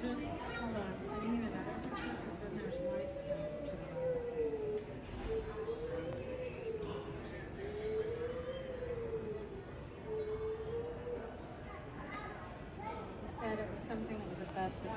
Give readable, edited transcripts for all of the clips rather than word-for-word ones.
Just, hold on, sending you another picture, because then there's white stuff to the right. He said it was something that was above the door.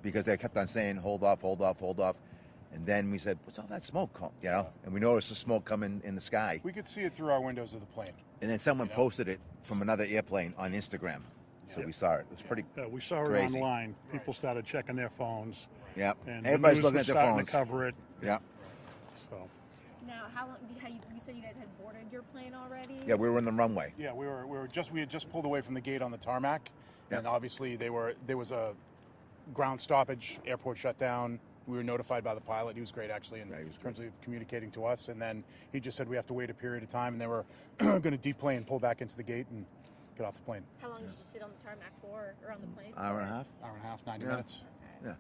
Because they kept on saying, hold off, hold off, hold off. And then we said, what's all that smoke? You know? And we noticed the smoke coming in the sky. We could see it through our windows of the plane. And then someone posted it from another airplane on Instagram. So we saw it. It was pretty we saw it crazy. online. People started checking their phones. Yep. And Everybody's the news looking was at their starting phones. to cover it. Yep. So. Now, how long? You said you guys had boarded your plane already? Yeah, we were in the runway. Yeah, we had just pulled away from the gate on the tarmac, and obviously there was a ground stoppage, airport shut down. We were notified by the pilot. He was great, actually, in terms of communicating to us. And then he just said we have to wait a period of time, and they were going to deplane, pull back into the gate, and get off the plane. How long did you sit on the tarmac for, or on the plane? Hour and a half. Hour and a half, 90 minutes. Okay.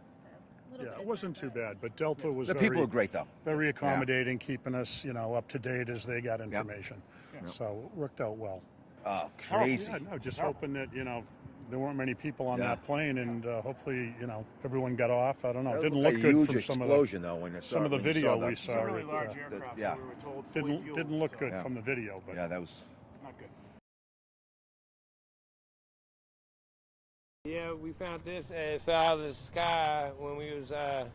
Yeah. Yeah, it wasn't too bad, but Delta was The people were great, though. very accommodating, keeping us, up to date as they got information. Yep. So it worked out well. Oh, crazy. Yeah, no, just hoping that, there weren't many people on that plane, and hopefully, everyone got off. I don't know. It didn't look good from some of the video we saw. It's a really large aircraft, so we were told didn't look good from the video, but yeah, that was not good. Yeah, we found this. It fell out of the sky when we was I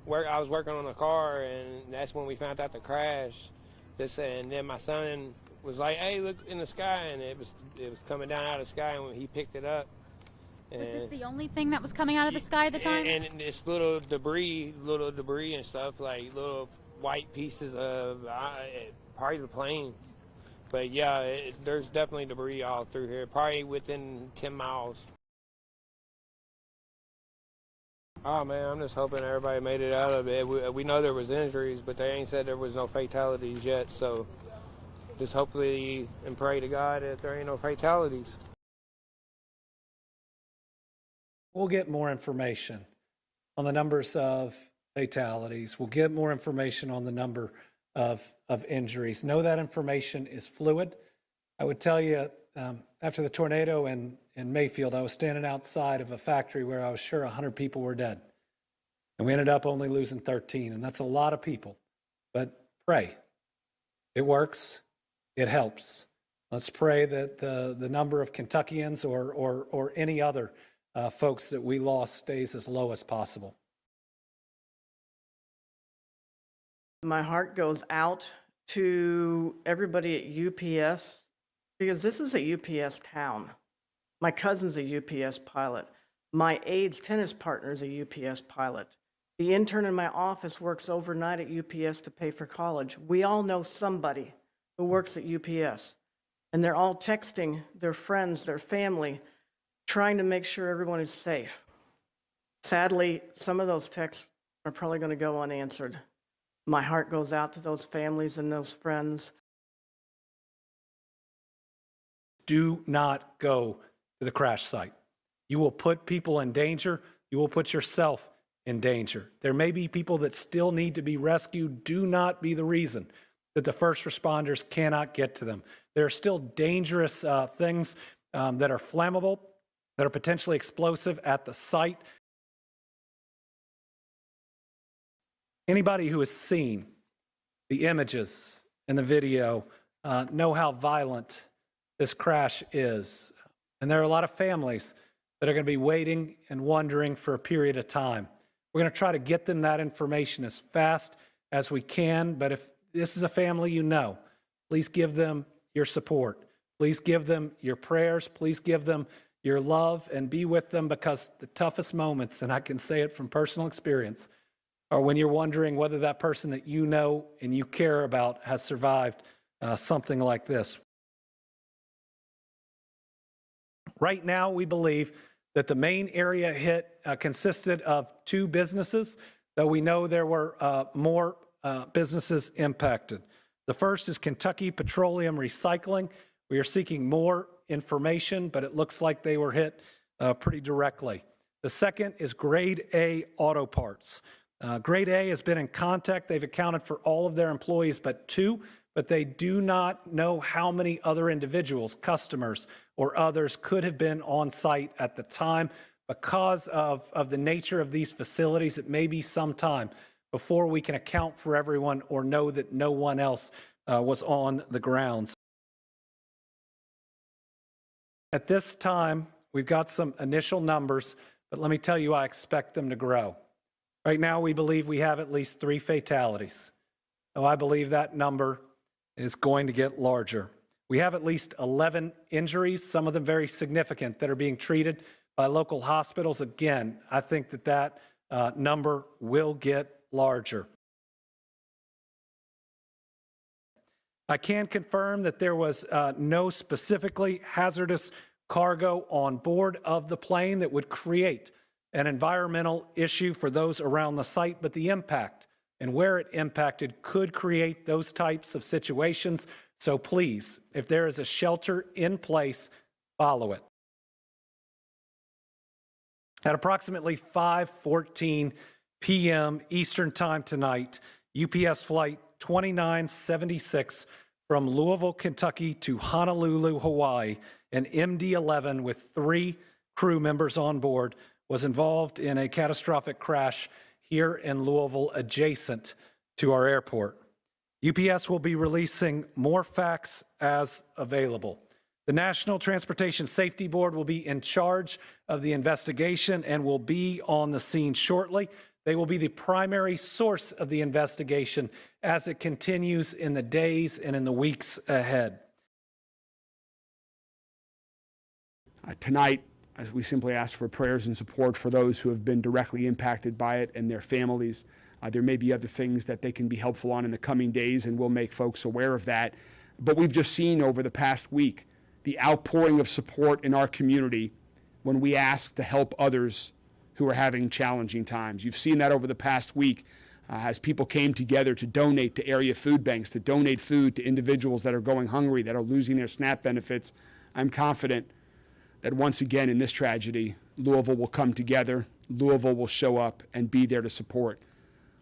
was working on a car, and that's when we found out the crash. And then my son was like, "Hey, look in the sky," and it was coming down out of the sky, and he picked it up. Was this the only thing that was coming out of the sky at the time? And it's little debris and stuff, like little white pieces of probably the plane. But yeah, there's definitely debris all through here, probably within 10 miles. Oh man, I'm just hoping everybody made it out of it. We know there was injuries, but they ain't said there was no fatalities yet, so just hopefully and pray to God that there ain't no fatalities. We'll get more information on the numbers of fatalities. We'll get more information on the number of injuries. Know that information is fluid. I would tell you, after the tornado in Mayfield, I was standing outside of a factory where I was sure 100 people were dead. And we ended up only losing 13, and that's a lot of people. But pray. It works. It helps. Let's pray that the number of Kentuckians or any other folks that we lost stays as low as possible. My heart goes out to everybody at UPS, because this is a UPS town. My cousin's a UPS pilot. My aide's tennis partner is a UPS pilot. The intern in my office works overnight at UPS to pay for college. We all know somebody who works at UPS, and they're all texting their friends, their family, trying to make sure everyone is safe. Sadly, some of those texts are probably going to go unanswered. My heart goes out to those families and those friends. Do not go to the crash site. You will put people in danger. You will put yourself in danger. There may be people that still need to be rescued. Do not be the reason that the first responders cannot get to them. There are still dangerous things that are flammable, that are potentially explosive at the site. Anybody who has seen the images and the video know how violent this crash is. And there are a lot of families that are going to be waiting and wondering for a period of time. We're going to try to get them that information as fast as we can, but if this is a family you know, please give them your support. Please give them your prayers. Please give them your love and be with them, because the toughest moments, and I can say it from personal experience, are when you're wondering whether that person that you know and you care about has survived something like this. Right now, we believe that the main area hit consisted of 2 businesses, though we know there were more businesses impacted. The first is Kentucky Petroleum Recycling. We are seeking more information, but it looks like they were hit pretty directly. The second is Grade A Auto Parts. Grade A has been in contact. They've accounted for all of their employees but 2, but they do not know how many other individuals, customers, or others could have been on site at the time. Because of the nature of these facilities, it may be some time before we can account for everyone or know that no one else was on the grounds. At this time, we've got some initial numbers, but let me tell you, I expect them to grow. Right now, we believe we have at least 3 fatalities. So I believe that number is going to get larger. We have at least 11 injuries, some of them very significant, that are being treated by local hospitals. Again, I think that number will get larger. I can confirm that there was no specifically hazardous cargo on board of the plane that would create an environmental issue for those around the site, but the impact and where it impacted could create those types of situations. So please, if there is a shelter in place, follow it. At approximately 5:14 p.m. Eastern Time tonight, UPS Flight 2976 from Louisville, Kentucky to Honolulu, Hawaii, an MD-11 with 3 crew members on board, was involved in a catastrophic crash here in Louisville adjacent to our airport. UPS will be releasing more facts as available. The National Transportation Safety Board will be in charge of the investigation and will be on the scene shortly. They will be the primary source of the investigation as it continues in the days and in the weeks ahead. Tonight, as we simply ask for prayers and support for those who have been directly impacted by it and their families. There may be other things that they can be helpful on in the coming days, and we'll make folks aware of that. But we've just seen over the past week the outpouring of support in our community when we ask to help others who are having challenging times. You've seen that over the past week as people came together to donate to area food banks, to donate food to individuals that are going hungry, that are losing their SNAP benefits. I'm confident that once again in this tragedy, Louisville will come together, Louisville will show up and be there to support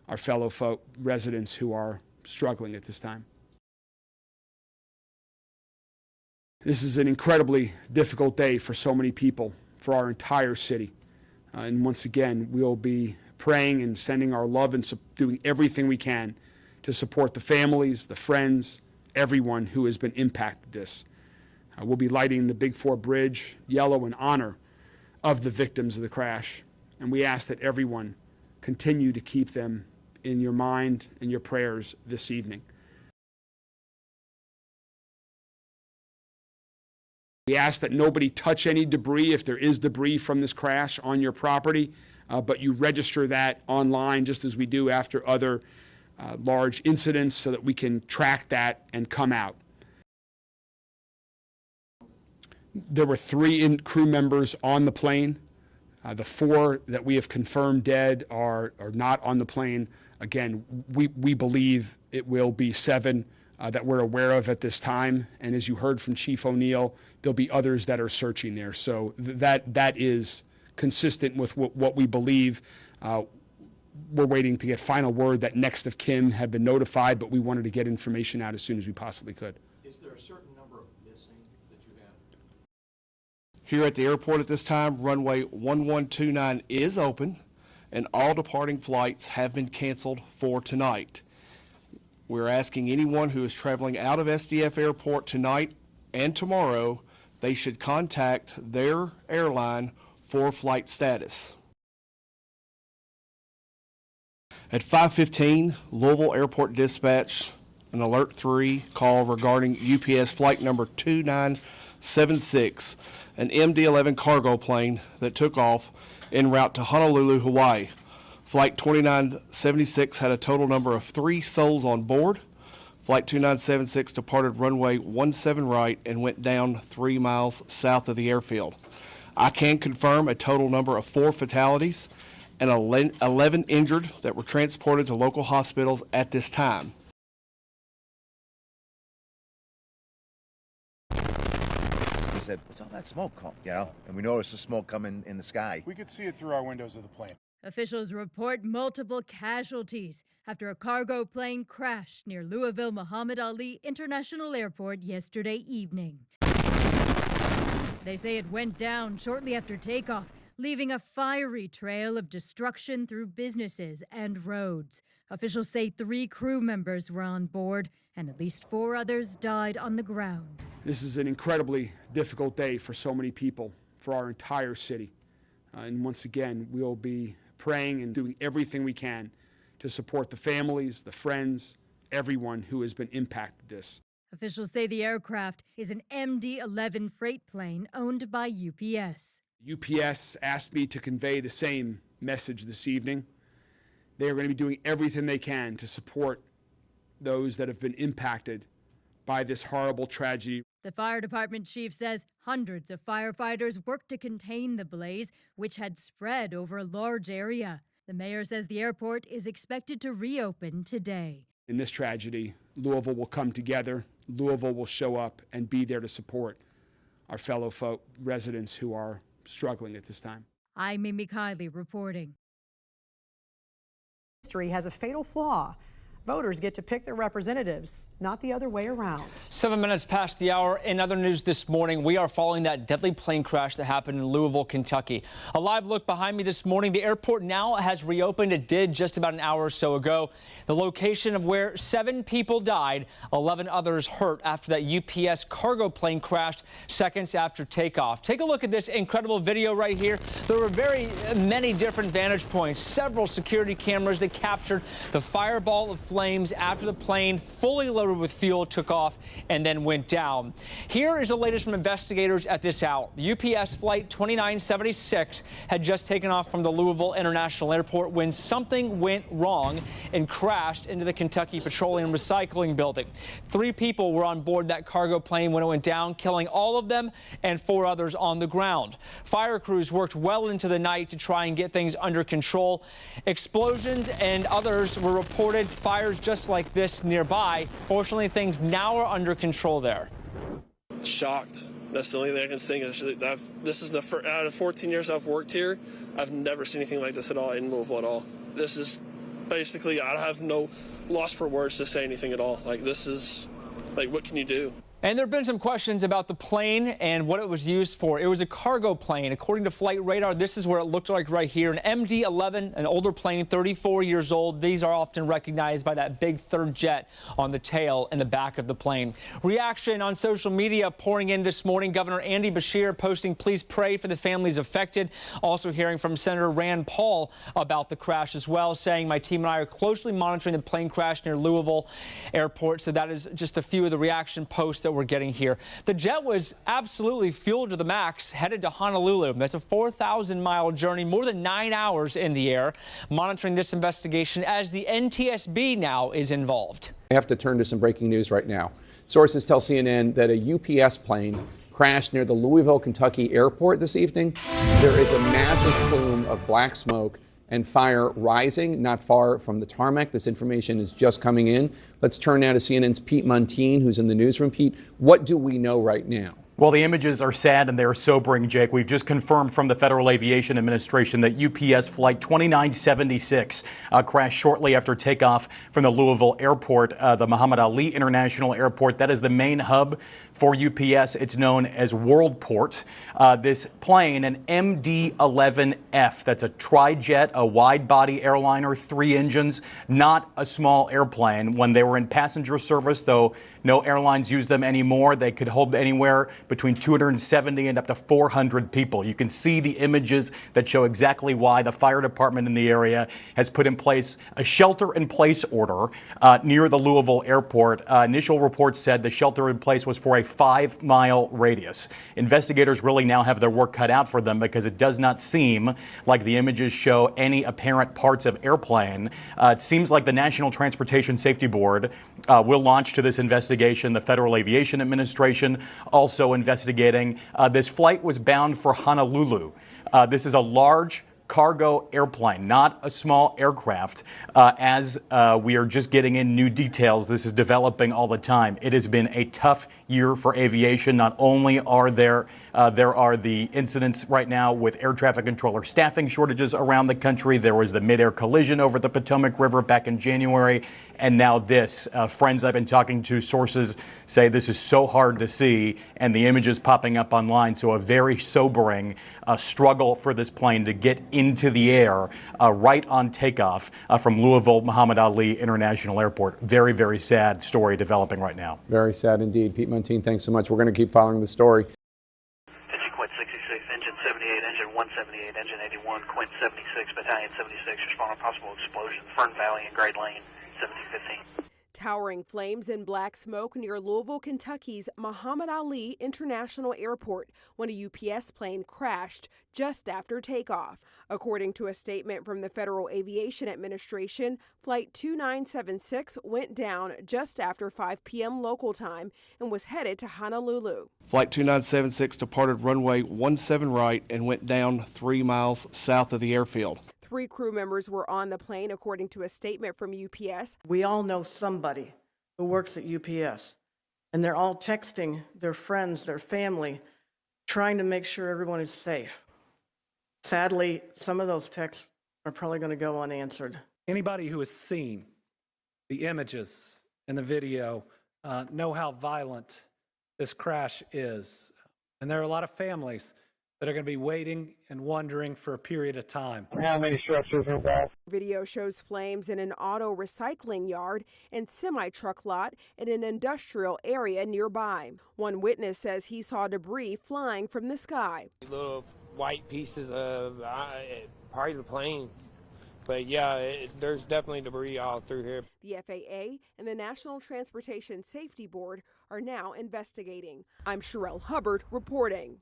our fellow residents who are struggling at this time. This is an incredibly difficult day for so many people, for our entire city. And once again, we'll be praying and sending our love and doing everything we can to support the families, the friends, everyone who has been impacted this. We'll be lighting the Big 4 Bridge yellow in honor of the victims of the crash. And we ask that everyone continue to keep them in your mind and your prayers this evening. We ask that nobody touch any debris if there is debris from this crash on your property, but you register that online just as we do after other large incidents so that we can track that and come out. There were 3 crew members on the plane. The 4 that we have confirmed dead are not on the plane. Again, we believe it will be 7 that we're aware of at this time. And as you heard from Chief O'Neill, there'll be others that are searching there. So that is consistent with what we believe. We're waiting to get final word that next of kin have been notified, but we wanted to get information out as soon as we possibly could. Is there a certain number of missing that you have? Here at the airport at this time, runway 1129 is open, and all departing flights have been canceled for tonight. We're asking anyone who is traveling out of SDF Airport tonight and tomorrow, they should contact their airline for flight status. At 5:15, Louisville Airport Dispatch, an Alert 3 call regarding UPS flight number 2976, an MD-11 cargo plane that took off en route to Honolulu, Hawaii. Flight 2976 had a total number of 3 souls on board. Flight 2976 departed runway 17 right and went down 3 miles south of the airfield. I can confirm a total number of 4 fatalities and 11 injured that were transported to local hospitals at this time. We said, what's all that smoke? And we noticed the smoke coming in the sky. We could see it through our windows of the plane. Officials report multiple casualties after a cargo plane crashed near Louisville Muhammad Ali International Airport yesterday evening. They say it went down shortly after takeoff, leaving a fiery trail of destruction through businesses and roads. Officials say 3 crew members were on board and at least 4 others died on the ground. This is an incredibly difficult day for so many people, for our entire city. And once again, we'll be praying and doing everything we can to support the families, the friends, everyone who has been impacted this. Officials say the aircraft is an MD-11 freight plane owned by UPS. UPS asked me to convey the same message this evening. They are going to be doing everything they can to support those that have been impacted by this horrible tragedy. The fire department chief says hundreds of firefighters worked to contain the blaze, which had spread over a large area. The mayor says the airport is expected to reopen today. In this tragedy, Louisville will come together. Louisville will show up and be there to support our fellow residents who are struggling at this time. I'm Mimi Kiley reporting. History has a fatal flaw. Voters get to pick their representatives, not the other way around. 7 minutes past the hour. In other news this morning, we are following that deadly plane crash that happened in Louisville, Kentucky. A live look behind me this morning. The airport now has reopened. It did just about an hour or so ago. The location of where 7 people died, 11 others hurt after that UPS cargo plane crashed seconds after takeoff. Take a look at this incredible video right here. There were very many different vantage points, several security cameras that captured the fireball of flames after the plane, fully loaded with fuel, took off and then went down. Here is the latest from investigators at this hour. UPS flight 2976 had just taken off from the Louisville International Airport when something went wrong and crashed into the Kentucky Petroleum Recycling Building. 3 people were on board that cargo plane when it went down, killing all of them and 4 others on the ground. Fire crews worked well into the night to try and get things under control. Explosions and others were reported. Fires just like this nearby. Fortunately, things now are under control there. Shocked. That's the only thing I can think of. This is out of 14 years I've worked here, I've never seen anything like this at all in Louisville at all. This is basically, I have no loss for words to say anything at all. Like, this is, like, what can you do? And there have been some questions about the plane and what it was used for. It was a cargo plane. According to flight radar, this is where it looked like right here. An MD-11, an older plane, 34 years old. These are often recognized by that big third jet on the tail and the back of the plane. Reaction on social media pouring in this morning. Governor Andy Beshear posting, please pray for the families affected. Also hearing from Senator Rand Paul about the crash as well, saying my team and I are closely monitoring the plane crash near Louisville Airport. So that is just a few of the reaction posts that we're getting here. The jet was absolutely fueled to the max, headed to Honolulu. That's a 4,000-mile journey, more than 9 hours in the air. Monitoring this investigation as the NTSB now is involved. I have to turn to some breaking news right now. Sources tell CNN that a UPS plane crashed near the Louisville, Kentucky airport this evening. There is a massive plume of black smoke and fire rising not far from the tarmac. This information is just coming in. Let's turn now to CNN's Pete Montine, who's in the newsroom. Pete, what do we know right now? Well, the images are sad and they're sobering, Jake. We've just confirmed from the Federal Aviation Administration that UPS Flight 2976 crashed shortly after takeoff from the Louisville Airport, the Muhammad Ali International Airport. That is the main hub for UPS. It's known as Worldport. This plane, an MD-11F, that's a tri-jet, a wide-body airliner, 3 engines, not a small airplane. When they were in passenger service, though no airlines use them anymore, they could hold anywhere between 270 and up to 400 people. You can see the images that show exactly why the fire department in the area has put in place a shelter-in-place order near the Louisville airport. Initial reports said the shelter-in-place was for a 5-mile radius. Investigators really now have their work cut out for them because it does not seem like the images show any apparent parts of airplane. It seems like the National Transportation Safety Board will launch to this investigation. The Federal Aviation Administration also investigating. This flight was bound for Honolulu. This is a large cargo airplane, not a small aircraft. As we are just getting in new details, this is developing all the time. It has been a tough year for aviation. Not only are there are the incidents right now with air traffic controller staffing shortages around the country. There was the mid-air collision over the Potomac River back in January. And now this. Friends I've been talking to, sources say this is so hard to see, and the images popping up online. So a very sobering struggle for this plane to get into the air right on takeoff from Louisville Muhammad Ali International Airport. Very, very sad story developing right now. Very sad indeed. Pete Montine, thanks so much. We're going to keep following the story. Quint 66, engine 78, engine 178, engine 81, Quint 76, battalion 76, respond to possible explosion, Fern Valley and Great Lane, 1715. Towering flames and black smoke near Louisville, Kentucky's Muhammad Ali International Airport when a UPS plane crashed just after takeoff. According to a statement from the Federal Aviation Administration, Flight 2976 went down just after 5 p.m. local time and was headed to Honolulu. Flight 2976 departed runway 17 right and went down 3 miles south of the airfield. 3 crew members were on the plane, according to a statement from UPS. We all know somebody who works at UPS, and they're all texting their friends, their family, trying to make sure everyone is safe. Sadly, some of those texts are probably going to go unanswered. Anybody who has seen the images and the video know how violent this crash is. And there are a lot of families that are going to be waiting and wondering for a period of time. How many structures are involved? Video shows flames in an auto recycling yard and semi-truck lot in an industrial area nearby. One witness says he saw debris flying from the sky. Little white pieces of part of the plane. But yeah, there's definitely debris all through here. The FAA and the National Transportation Safety Board are now investigating. I'm Sherelle Hubbard reporting.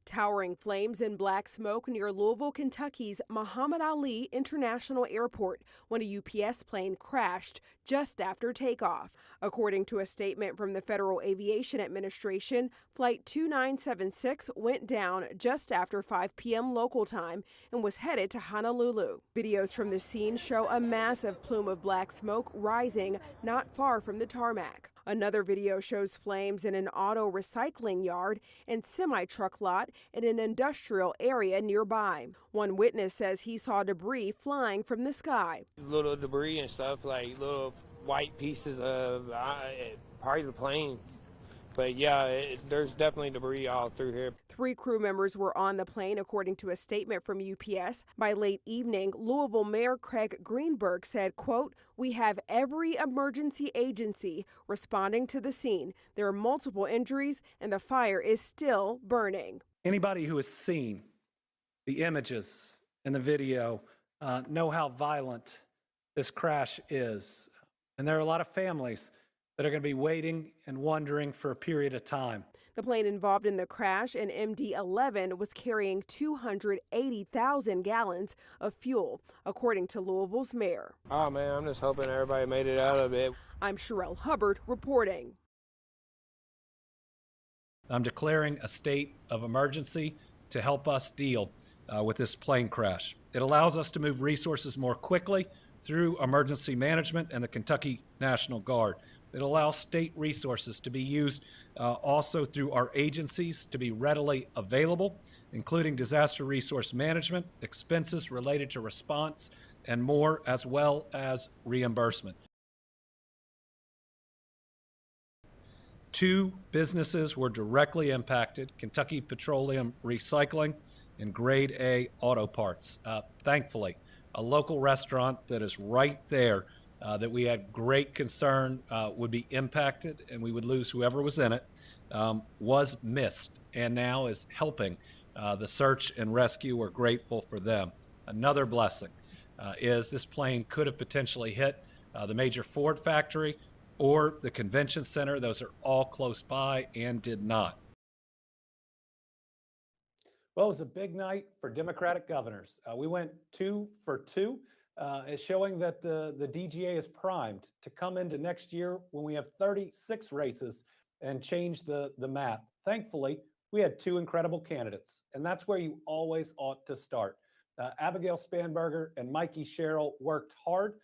Towering flames and black smoke near Louisville, Kentucky's Muhammad Ali International Airport when a UPS plane crashed just after takeoff. According to a statement from the Federal Aviation Administration, Flight 2976 went down just after 5 p.m. local time and was headed to Honolulu. Videos from the scene show a massive plume of black smoke rising not far from the tarmac. Another video shows flames in an auto recycling yard and semi-truck lot in an industrial area nearby. One witness says he saw debris flying from the sky. Little debris and stuff, like little white pieces of part of the plane. But yeah, there's definitely debris all through here. 3 crew members were on the plane, according to a statement from UPS. By late evening, Louisville Mayor Craig Greenberg said, quote, "We have every emergency agency responding to the scene. There are multiple injuries and the fire is still burning." Anybody who has seen the images and the video know how violent this crash is. And there are a lot of families that are going to be waiting and wondering for a period of time. The plane involved in the crash, an MD-11, was carrying 280,000 gallons of fuel, according to Louisville's mayor. Oh man, I'm just hoping everybody made it out of it. I'm Sherelle Hubbard reporting. I'm declaring a state of emergency to help us deal with this plane crash. It allows us to move resources more quickly through emergency management and the Kentucky National Guard. It allows state resources to be used also through our agencies to be readily available, including disaster resource management, expenses related to response, and more, as well as reimbursement. 2 businesses were directly impacted: Kentucky Petroleum Recycling and Grade A Auto Parts. Thankfully, a local restaurant that is right there that we had great concern would be impacted and we would lose whoever was in it, was missed and now is helping the search and rescue. We're grateful for them. Another blessing is this plane could have potentially hit the major Ford factory or the convention center. Those are all close by and did not. Well, it was a big night for Democratic governors. We went 2 for 2, showing that the DGA is primed to come into next year when we have 36 races and change the map. Thankfully, we had 2 incredible candidates, and that's where you always ought to start. Abigail Spanberger and Mikey Sherrill worked hard,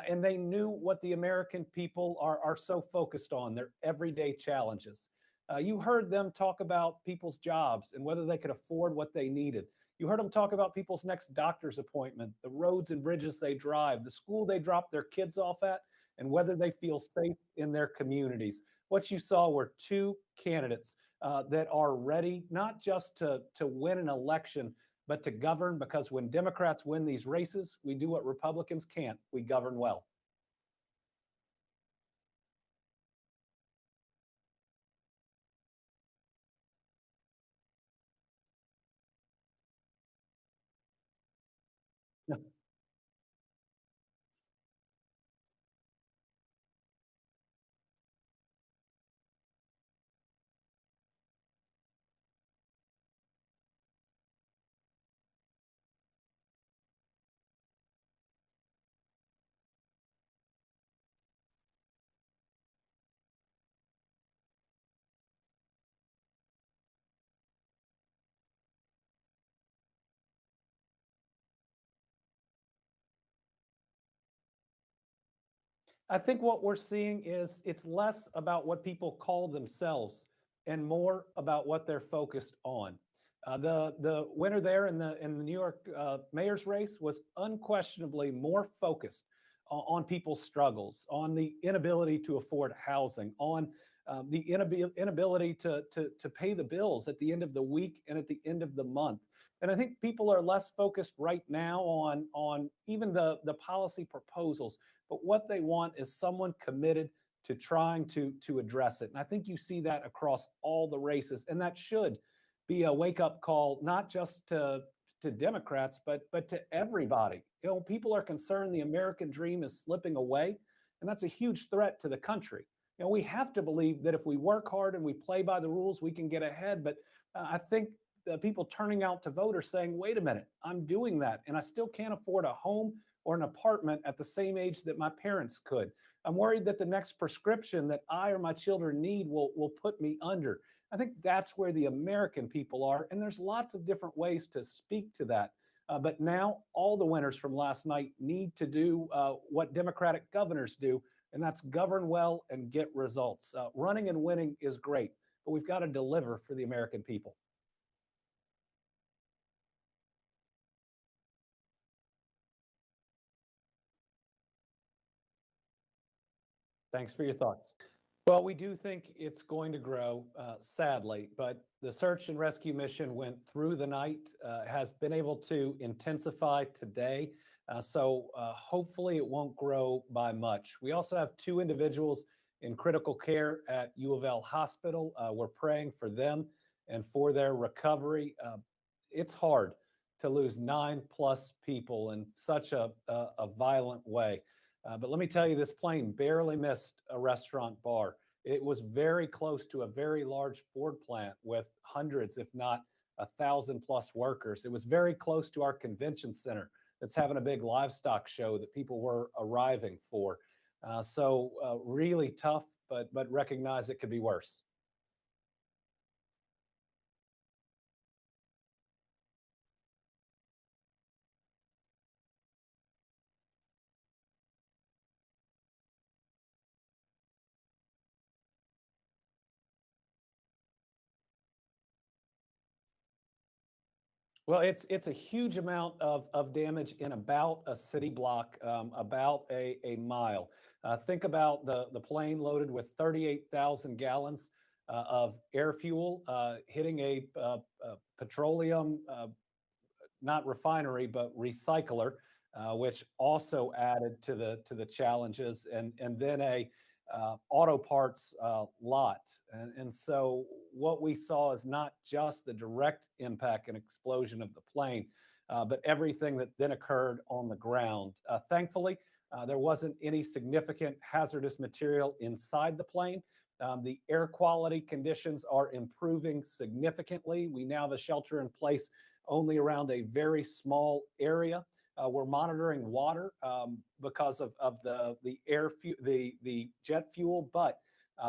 and they knew what the American people are so focused on, their everyday challenges. You heard them talk about people's jobs and whether they could afford what they needed. You heard them talk about people's next doctor's appointment, the roads and bridges they drive, the school they drop their kids off at, and whether they feel safe in their communities. What you saw were 2 candidates that are ready not just to win an election, but to govern, because when Democrats win these races, we do what Republicans can't. We govern well. I think what we're seeing is it's less about what people call themselves and more about what they're focused on. The winner there in the New York mayor's race was unquestionably more focused on people's struggles, on the inability to afford housing, on the inability to pay the bills at the end of the week and at the end of the month. And I think people are less focused right now on even the policy proposals, but what they want is someone committed to trying to address it. And I think you see that across all the races, and that should be a wake-up call, not just to Democrats, but to everybody. You know, people are concerned the American dream is slipping away, and that's a huge threat to the country. You know, we have to believe that if we work hard and we play by the rules, we can get ahead. But I think the people turning out to vote are saying, wait a minute, I'm doing that, and I still can't afford a home or an apartment at the same age that my parents could. I'm worried that the next prescription that I or my children need will put me under. I think that's where the American people are, and there's lots of different ways to speak to that. But now all the winners from last night need to do what Democratic governors do, and that's govern well and get results. Running and winning is great, but we've got to deliver for the American people. Thanks for your thoughts. Well, we do think it's going to grow, sadly, but the search and rescue mission went through the night, has been able to intensify today. So hopefully it won't grow by much. We also have 2 individuals in critical care at U of L Hospital. We're praying for them and for their recovery. It's hard to lose 9+ people in such a violent way. But let me tell you, this plane barely missed a restaurant bar. It was very close to a very large Ford plant with hundreds, if not 1,000+ workers. It was very close to our convention center that's having a big livestock show that people were arriving for. So really tough, but recognize it could be worse. Well, it's a huge amount of damage in about a city block, about a mile. Think about the plane loaded with 38,000 gallons of air fuel hitting a petroleum, not refinery, but recycler, which also added to the challenges, and then a auto parts lot. And so what we saw is not just the direct impact and explosion of the plane, but everything that then occurred on the ground. Thankfully, there wasn't any significant hazardous material inside the plane. The air quality conditions are improving significantly. We now have a shelter in place only around a very small area. We're monitoring water because of the jet fuel, but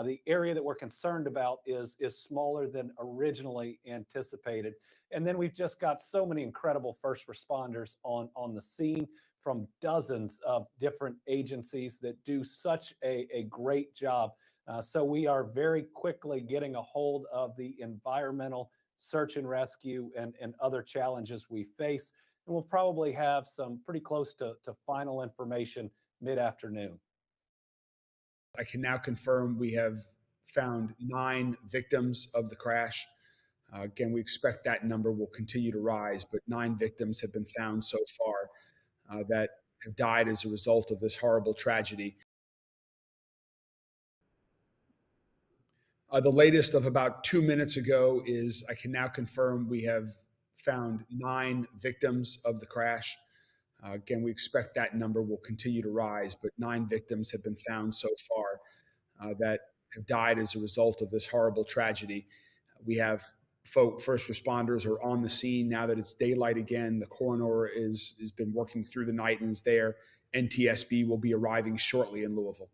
the area that we're concerned about is smaller than originally anticipated. And then we've just got so many incredible first responders on the scene from dozens of different agencies that do such a great job. So we are very quickly getting a hold of the environmental search and rescue and other challenges we face. And we'll probably have some pretty close to final information mid-afternoon. I can now confirm we have found 9 victims of the crash. Again, we expect that number will continue to rise, but 9 victims have been found so far that have died as a result of this horrible tragedy. The latest of about 2 minutes ago is I can now confirm we have found 9 victims of the crash. Again, we expect that number will continue to rise, but 9 victims have been found so far that have died as a result of this horrible tragedy. We have first responders are on the scene now that it's daylight again. The coroner has been working through the night and is there. NTSB will be arriving shortly in Louisville.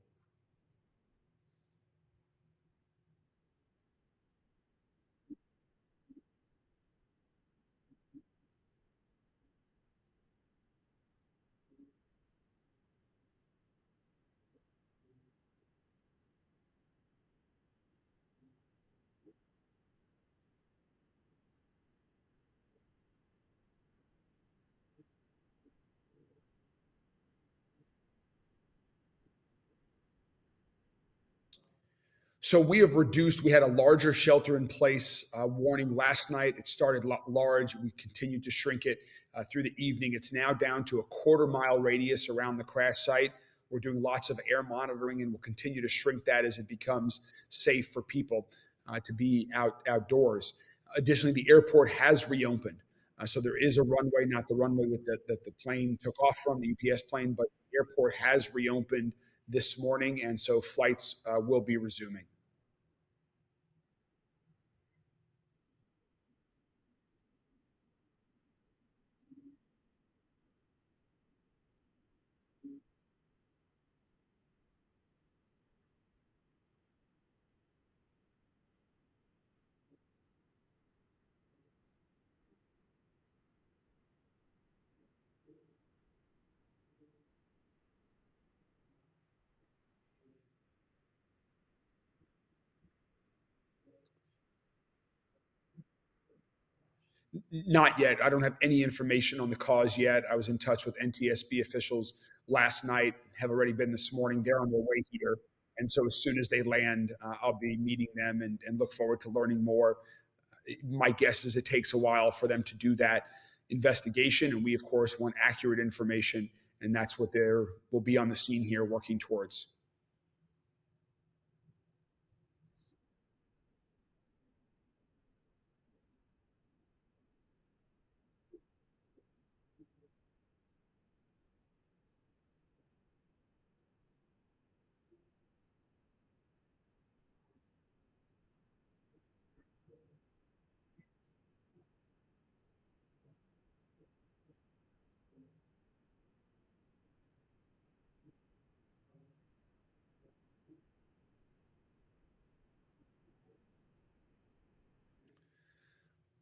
So we have reduced, we had a larger shelter in place warning last night. It started large. We continued to shrink it through the evening. It's now down to a quarter-mile radius around the crash site. We're doing lots of air monitoring and we'll continue to shrink that as it becomes safe for people to be outdoors. Additionally, the airport has reopened. So there is a runway, not the runway that the plane took off from, the UPS plane, but the airport has reopened this morning, and so flights will be resuming. Not yet. I don't have any information on the cause yet. I was in touch with NTSB officials last night, have already been this morning. They're on their way here. And so as soon as they land, I'll be meeting them and look forward to learning more. My guess is it takes a while for them to do that investigation. And we, of course, want accurate information. And that's what will be on the scene here working towards.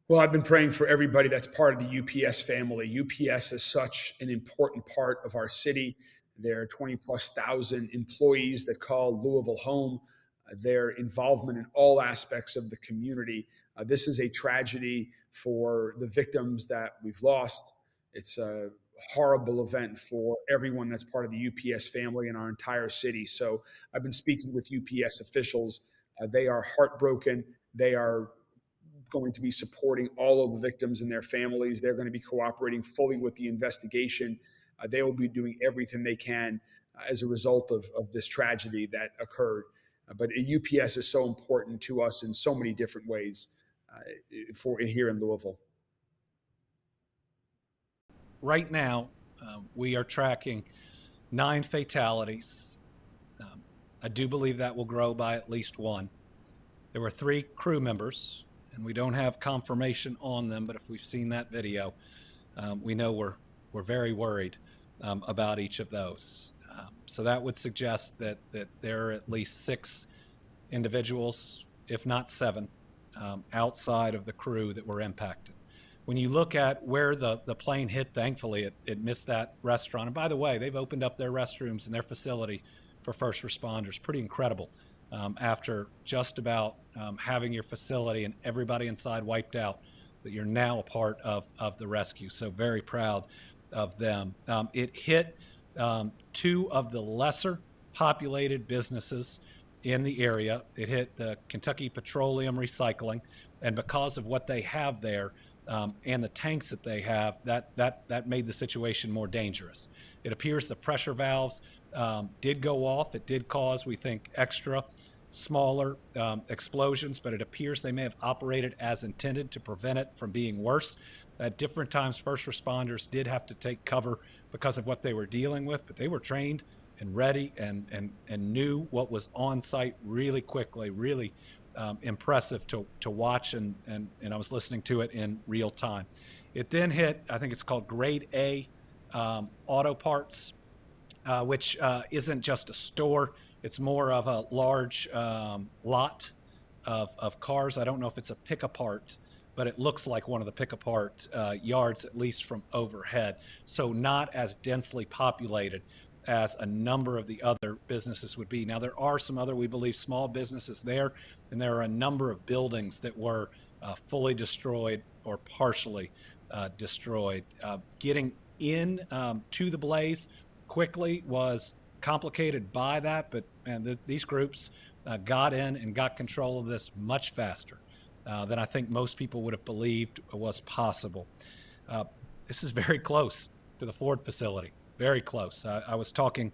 Well, I've been praying for everybody that's part of the UPS family. UPS is such an important part of our city. There are 20+ thousand employees that call Louisville home. their involvement in all aspects of the community. This is a tragedy for the victims that we've lost. It's a horrible event for everyone that's part of the UPS family and our entire city. So I've been speaking with UPS officials. They are heartbroken. They are going to be supporting all of the victims and their families. They're going to be cooperating fully with the investigation. They will be doing everything they can as a result of this tragedy that occurred. But UPS is so important to us in so many different ways for here in Louisville. Right now, we are tracking 9 fatalities. I do believe that will grow by at least 1. There were 3 crew members, and we don't have confirmation on them, but if we've seen that video, we know we're very worried about each of those. So that would suggest that there are at least 6 individuals, if not 7, outside of the crew that were impacted. When you look at where the plane hit, thankfully it missed that restaurant. And by the way, they've opened up their restrooms in their facility for first responders. Pretty incredible. After just about having your facility and everybody inside wiped out, that you're now a part of the rescue. So very proud of them. It hit 2 of the lesser populated businesses in the area. It hit the Kentucky Petroleum Recycling, and because of what they have there and the tanks that they have, that made the situation more dangerous. It appears the pressure valves did go off. It did cause, we think, extra smaller explosions, but it appears they may have operated as intended to prevent it from being worse. At different times, first responders did have to take cover because of what they were dealing with, but they were trained and ready and knew what was on site really quickly, really impressive to watch, and I was listening to it in real time. It then hit, I think it's called Grade A Auto Parts, which isn't just a store. It's more of a large lot of cars. I don't know if it's a pick-apart, but it looks like one of the pick-apart yards, at least from overhead. So not as densely populated as a number of the other businesses would be. Now, there are some other, we believe, small businesses there, and there are a number of buildings that were fully destroyed or partially destroyed. Getting in to the blaze quickly was complicated by that, but these groups got in and got control of this much faster than I think most people would have believed was possible. This is very close to the Ford facility. Very close. I was talking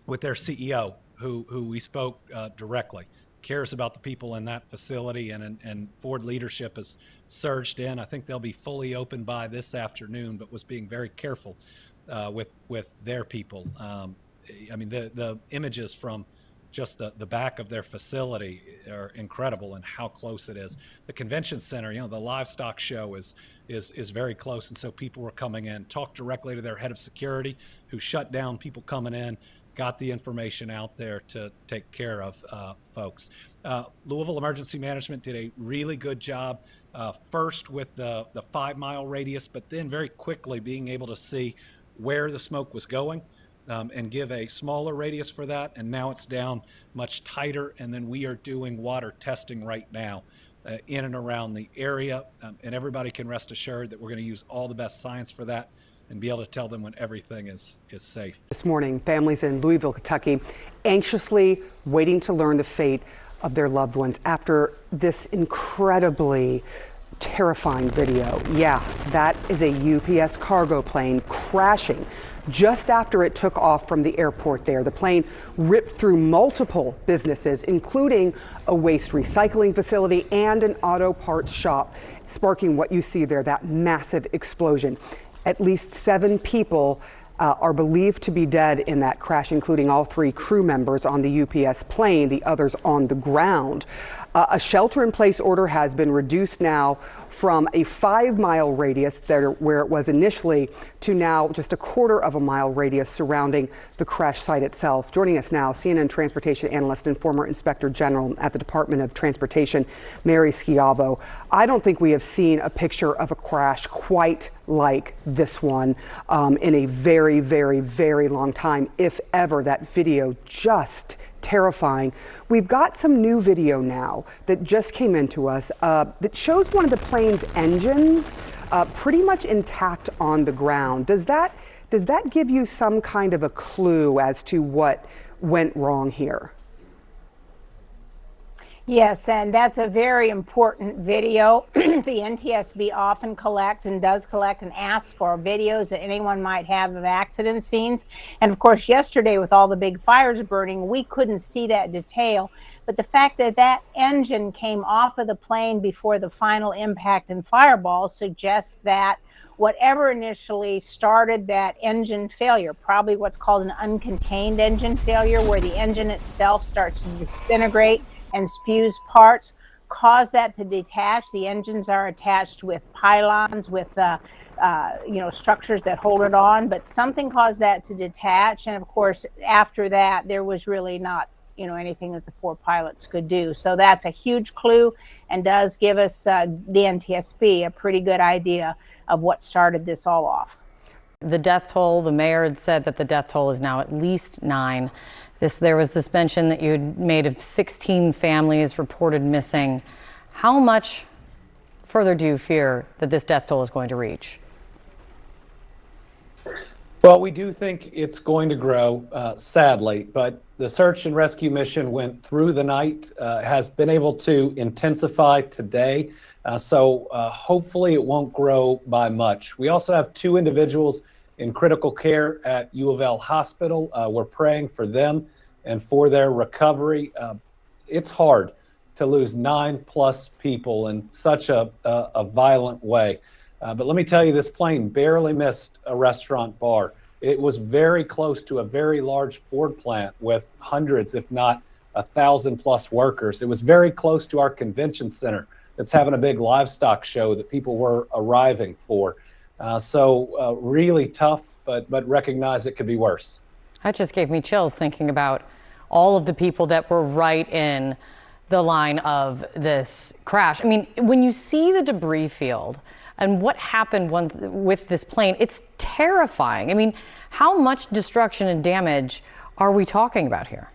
with their CEO, who we spoke directly, cares about the people in that facility, and Ford leadership has surged in. I think they'll be fully open by this afternoon, but was being very careful with their people. I mean, the images from just the back of their facility are incredible, and how close it is. The convention center, the livestock show is very close, and so people were coming in. Talked directly to their head of security, who shut down people coming in, got the information out there to take care of folks. Louisville Emergency Management did a really good job, first with the 5-mile radius, but then very quickly being able to see where the smoke was going. And give a smaller radius for that, and now it's down much tighter, and then we are doing water testing right now in and around the area, and everybody can rest assured that we're going to use all the best science for that and be able to tell them when everything is safe. This morning, families in Louisville, Kentucky, anxiously waiting to learn the fate of their loved ones after this incredibly terrifying video. Yeah, that is a UPS cargo plane crashing just after it took off from the airport there. The plane ripped through multiple businesses, including a waste recycling facility and an auto parts shop, sparking what you see there, that massive explosion. At least 7 people are believed to be dead in that crash, including all 3 crew members on the UPS plane, the others on the ground. A shelter-in-place order has been reduced now from a 5-mile radius where it was initially to now just a 1/4 mile radius surrounding the crash site itself. Joining us now, CNN transportation analyst and former inspector general at the Department of Transportation, Mary Schiavo. I don't think we have seen a picture of a crash quite like this one in a very, very, very long time, if ever. That video just terrifying. We've got some new video now that just came into us that shows one of the plane's engines pretty much intact on the ground. Does that give you some kind of a clue as to what went wrong here? Yes, and that's a very important video. The NTSB often collects and does collect and asks for videos that anyone might have of accident scenes. And of course, yesterday with all the big fires burning, we couldn't see that detail. But the fact that that engine came off of the plane before the final impact and fireball suggests that whatever initially started that engine failure, probably what's called an uncontained engine failure, where the engine itself starts to disintegrate and spews parts, caused that to detach. The engines are attached with pylons, with structures that hold it on, but something caused that to detach. And of course, after that, there was really not anything that the 4 pilots could do. So that's a huge clue and does give us, the NTSB, a pretty good idea of what started this all off. The death toll, the mayor had said that the death toll is now at least 9. There was this mention that you had made of 16 families reported missing. How much further do you fear that this death toll is going to reach? Well, we do think it's going to grow, sadly, but the search and rescue mission went through the night, has been able to intensify today, so hopefully it won't grow by much. We also have 2 individuals in critical care at U of L Hospital. We're praying for them and for their recovery. It's hard to lose 9+ people in such a violent way. But let me tell you, this plane barely missed a restaurant bar. It was very close to a very large Ford plant with hundreds, if not 1,000+ workers. It was very close to our convention center that's having a big livestock show that people were arriving for. So really tough, but recognize it could be worse. That just gave me chills thinking about all of the people that were right in the line of this crash. I mean, when you see the debris field and what happened with this plane, it's terrifying. I mean, how much destruction and damage are we talking about here?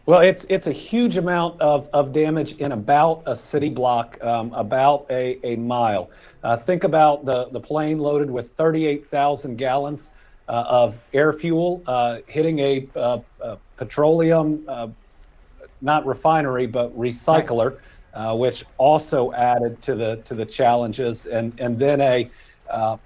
Well, it's a huge amount of damage in about a city block, about a mile. Think about the plane loaded with 38,000 gallons of air fuel hitting a petroleum, not refinery, but recycler, which also added to the challenges, and then a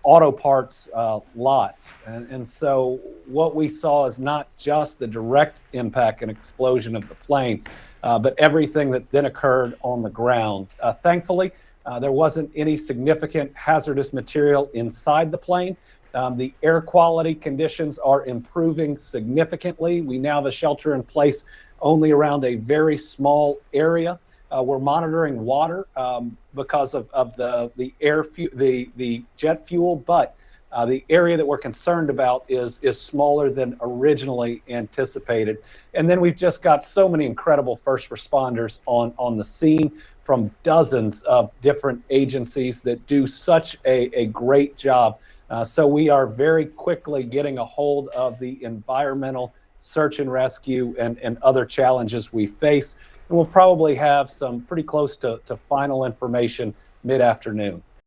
auto parts lot. And so what we saw is not just the direct impact and explosion of the plane, but everything that then occurred on the ground. Thankfully, there wasn't any significant hazardous material inside the plane. The air quality conditions are improving significantly. We now have a shelter in place only around a very small area. We're monitoring water because of the jet fuel, but the area that we're concerned about is smaller than originally anticipated. And then we've just got so many incredible first responders on the scene from dozens of different agencies that do such a great job. So we are very quickly getting a hold of the environmental search and rescue and other challenges we face. And we'll probably have some pretty close to final information mid-afternoon.